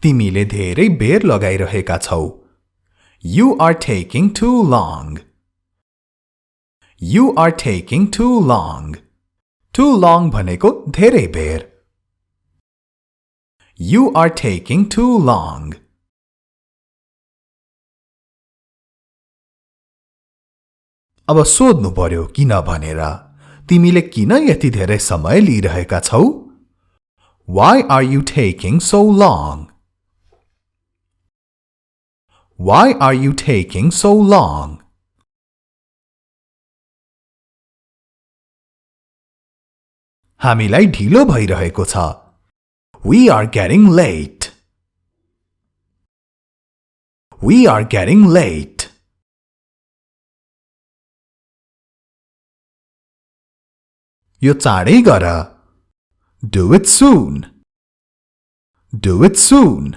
तिमीले धेरै बेर लगाइरहेका छौ. You are taking too long. You are taking too long. Too long भनेको धेरै बेर. You are taking too long. अब सोध्नु पर्यो किन भनेर. तिमीले किन यति धेरै समय लिइरहेका छौ? Why are you taking so long? Why are you taking so long? हामीलाई ढिलो भइरहेको छ. We are getting late. We are getting late. यो चाँडै गर. Do it soon. Do it soon.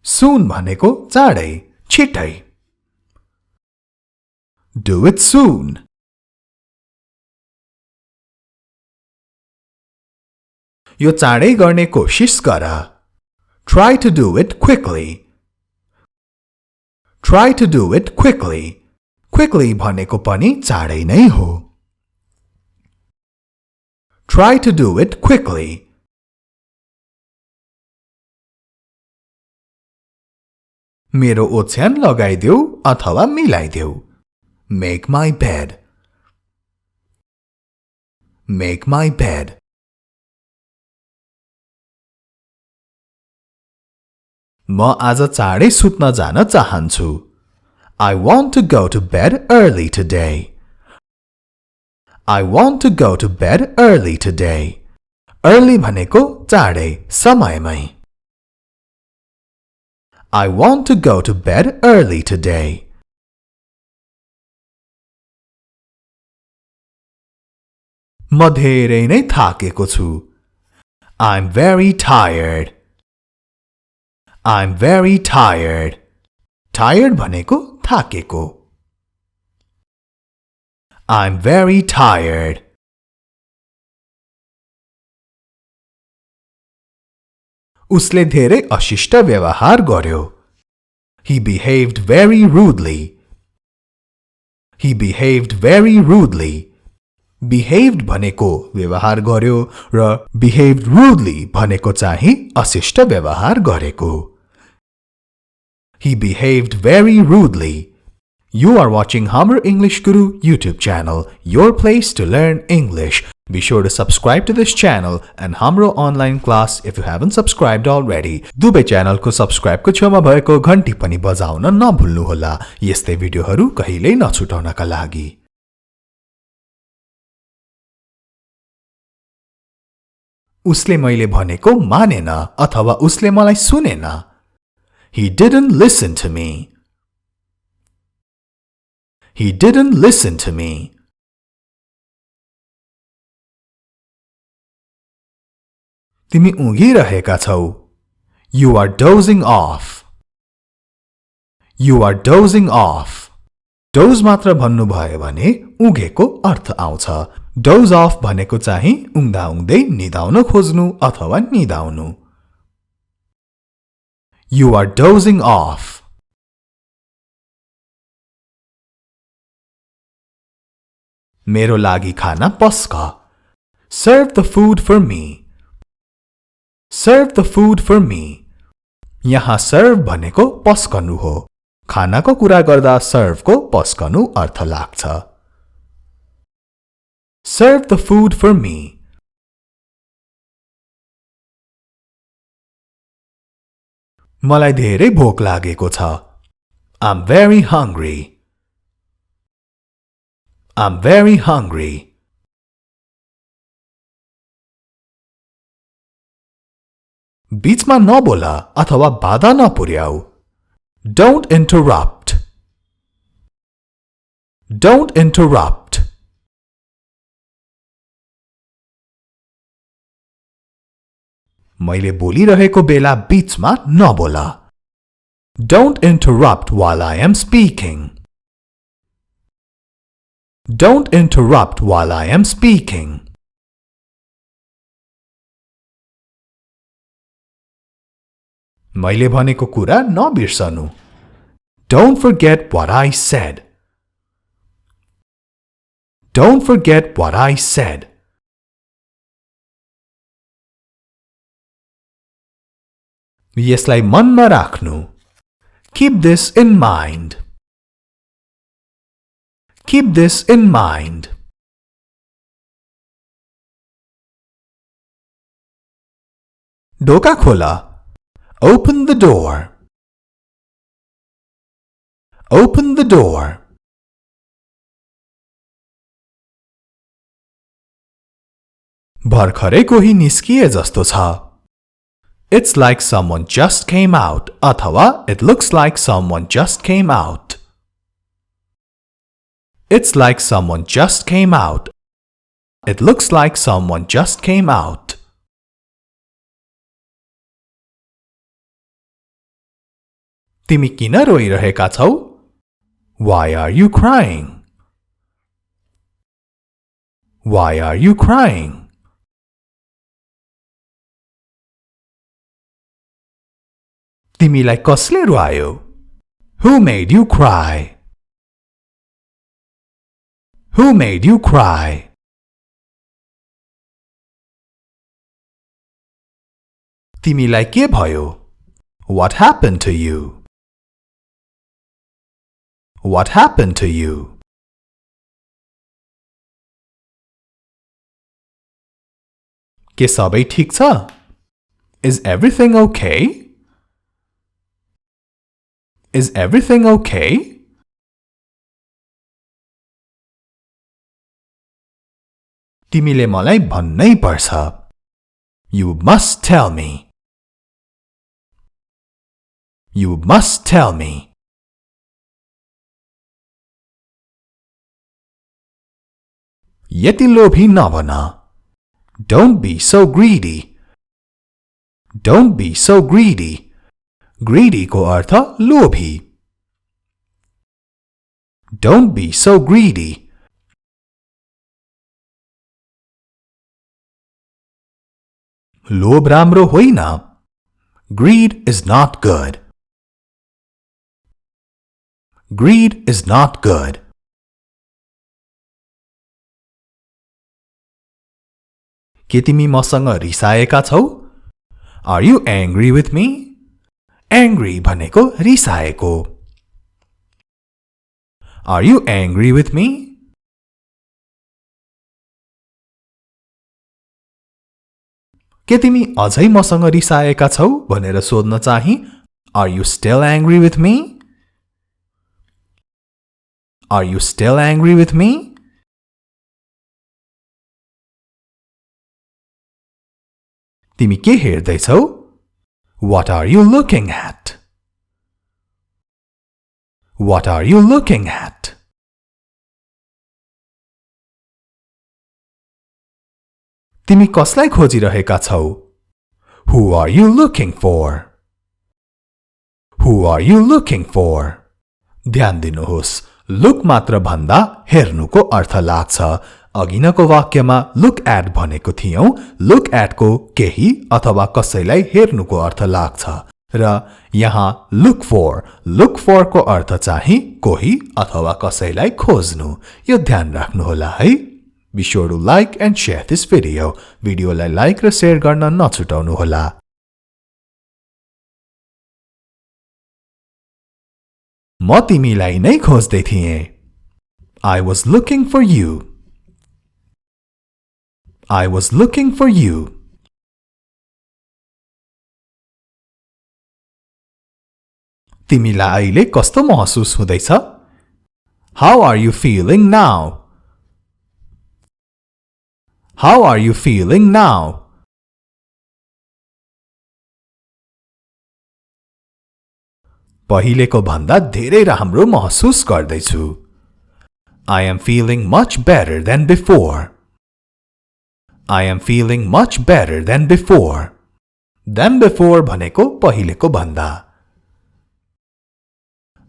Soon भनेको चाँडै, छिटै. Do it soon. यो चाँडै गर्ने कोशिश गर. Try to do it quickly. Try to do it quickly. Quickly भनेको पनि चाँडै नै हो. Try to do it quickly. मेरो ओछ्यान लगाइदेऊ अथवा मिलाइदेऊ. Make my bed. Make my bed. म आज चाँडै सुत्न जान चाहन्छु. I want to go to bed early today. I want to go to bed early today. Early भनेको चाँडै, समयमै. I want to go to bed early today. म धेरै नै थाकेको छु. I'm very tired. I'm very tired. Tired भनेको थाकेको. I'm very tired. उसले धेरै अशिष्ट व्यवहार गर्यो. He behaved very rudely. He behaved very rudely. Behaved भनेको व्यवहार गर्यो र behaved rudely भनेको चाहिँ अशिष्ट व्यवहार गरेको. He behaved very rudely. You are watching Hamro English Guru YouTube channel, your place to learn English. Be sure to subscribe to this channel and Hamro online class if you haven't subscribed already. दुबै channel को subscribe को छेउमा भएको घण्टी पनि बजाउन नभुल्नु होला यस्तै भिडियोहरू कहिल्यै नछुटाउनका लागि. उसले मैले भनेको मानेन अथवा उसले मलाई सुनेन. He didn't listen to me. He didn't listen to me. तिमी उँघिरहेका छौ. You are dozing off. You are dozing off. Doze मात्र भन्नु भयो भने उँघेको अर्थ आउँछ. Doze off भनेको चाहिँ उँघ्दा उँघ्दै निदाउन खोज्नु अथवा निदाउनु. You are dozing off. मेरो लागि खाना पस्क. Serve the food for me. Serve the food for me. यहाँ serve भनेको पस्कनु हो. खानाको कुरा गर्दा serve को पस्कनु अर्थ लाग्छ. Serve the food for me. मलाई धेरै भोक लागेको छ. I'm very hungry. I'm very hungry. बीचमा नबोला अथवा बाधा नपुर्याऊ. Don't interrupt. Don't interrupt. मैले बोलिरहेको बेला बीचमा नबोला. Don't interrupt while I am speaking. Don't interrupt while I am speaking. मैले भनेको कुरा नबिर्सनु. Don't forget what I said. Don't forget what I said. यसलाई मनमा राख्नु. Keep this in mind. Keep this in mind. ढोका खोला. Open the door. Open the door. भर्खरै कोही निस्किए जस्तो छ. It's like someone just came out अथवा it looks like someone just came out. It's like someone just came out. It looks like someone just came out. तिमी किन रोइरहेका छौ? Why are you crying? Why are you crying? तिमीलाई कसले रुवायो? Who made you cry? Who made you cry? तिमीलाई के भयो? What happened to you? What happened to you? के सबै ठीक छ? Is everything okay? Is everything okay? तिमीले मलाई भन्नै पर्छ. You must tell me. You must tell me. यति लोभी नबन. Don't be so greedy. Don't be so greedy. Greedy को अर्थ लोभी. Don't be so greedy. लोभ राम्रो होइन. Greed is not good. Greed is not good. के तिमी मसँग रिसाएका छौ? Are you angry with me? Angry भनेको रिसाएको. Are you angry with me? के तिमी अझै मसँग रिसाएका छौ भनेर सोध्न चाहिँ Are you still angry with me? Are you still angry with me? तिमी के हेर्दैछौ? What are you looking at? What are you looking at? तिमी कसलाई खोजिरहेका छौ? Who are you looking for? Who are you looking for? ध्यान दिनुहोस्. Look मात्र भन्दा हेर्नुको अर्थ लाग्छ. अघिनको वाक्यमा look at भनेको थियौं. Look at को केही अथवा कसैलाई हेर्नुको अर्थ लाग्छ. र यहाँ look for को अर्थ चाहिँ कोही अथवा कसैलाई खोज्नु. यो ध्यान राख्नुहोला है. Be sure to like and share this video. भिडियोलाई लाइक र शेयर गर्न नछुटाउनुहोला. म तिमीलाई नै खोज्दै थिएँ. I was looking for you. I was looking for you. तिमीलाई अहिले कस्तो महसुस हुँदैछ? How are you feeling now? How are you feeling now? पहिलेको भन्दा धेरै राम्रो महसुस गर्दैछु. I am feeling much better than before. I am feeling much better than before. Than before भनेको पहिलेको भन्दा.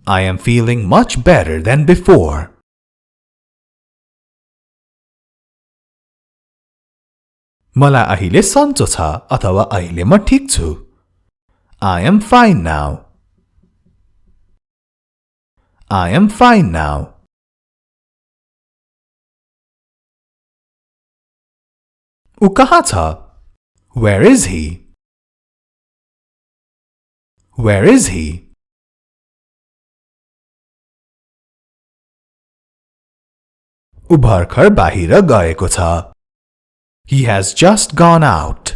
I am feeling much better than before. मलाई अहिले सन्चो छ अथवा अहिले म ठीक छु. I am fine now. I am fine now. ऊ कहाँ छ? Where is he? Where is he? ऊ भर्खर बाहिर गएको छ. He has just gone out.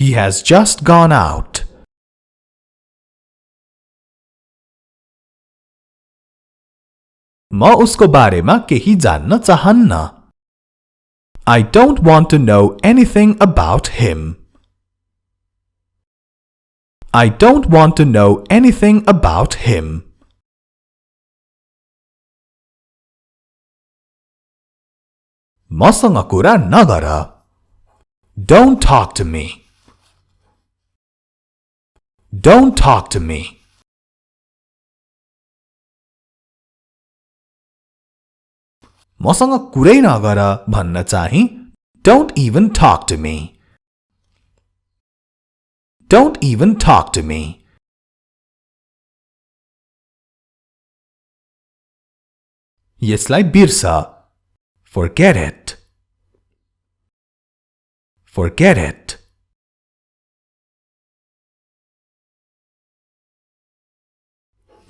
He has just gone out. म उसको बारेमा केही जान्न चाहन्न. I don't want to know anything about him. I don't want to know anything about him. मसँग कुरा नगर. Don't talk to me. Don't talk to me. मसँग कुरै नगर भन्न चाहिँ Don't even talk to me. Don't even talk to me. यसलाई बिर्स. Forget it. Forget it.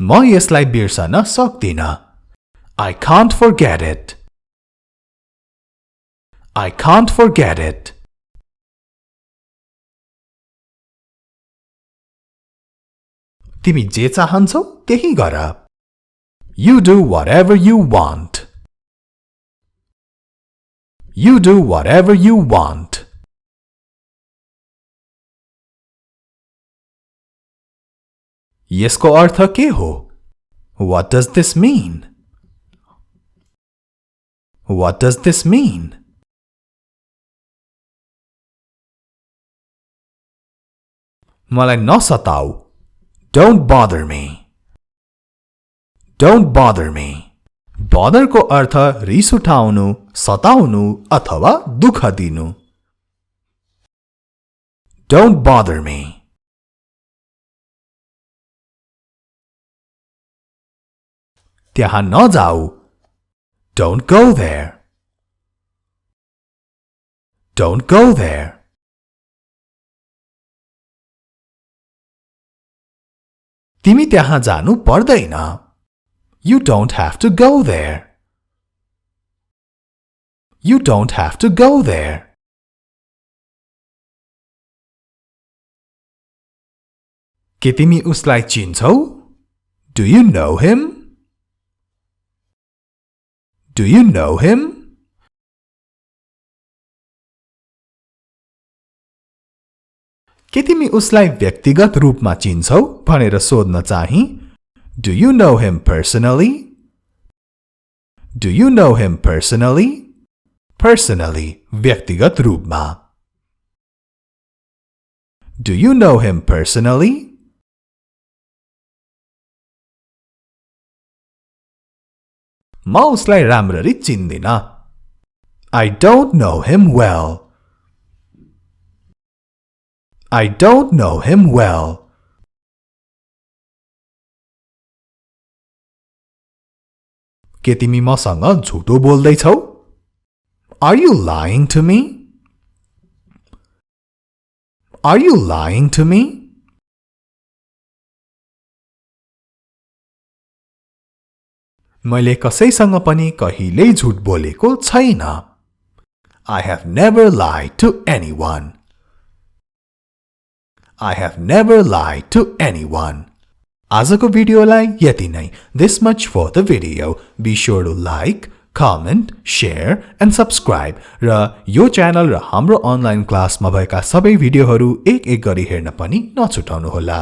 म यसलाई बिर्सन सक्दिन. I can't forget it. I can't forget it. तिमी जे चाहन्छौ त्यही गर. You do whatever you want. You do whatever you want. यसको अर्थ के हो? What does this mean? What does this mean? मलाई नसताऊ. Don't bother me. Don't bother me. Bother को अर्थ रिस उठाउनु, सताउनु अथवा दुःख दिनु. Don't bother me. त्यहाँ नजाऊ. Don't go there. Don't go there. तिमी त्यहाँ जानु पर्दैन. You don't have to go there. You don't have to go there. के तिमी उसलाई चिन्छौ? Do you know him? Do you know him? के तिमी उसलाई व्यक्तिगत रूपमा चिन्छौ भनेर सोध्न चाहिँ Do you know him personally? Do you know him personally? Personally, व्यक्तिगत रूपमा. Do you know him personally? म उसलाई राम्ररी चिन्दिन. I don't know him well. I don't know him well. के तिमी मसँग झुटो बोल्दैछौ? Are you lying to me? Are you lying to me? मैले कसैसँग पनि कहिल्यै झुट बोलेको छैन. I have never lied to anyone. I have never lied to anyone. आजको भिडियोलाई यति नै. This much for the video. Be sure to like, comment, share and subscribe. र यो च्यानल र हाम्रो अनलाइन क्लासमा भएका सबै भिडियोहरू एक एक गरी हेर्न पनि नछुटाउनुहोला.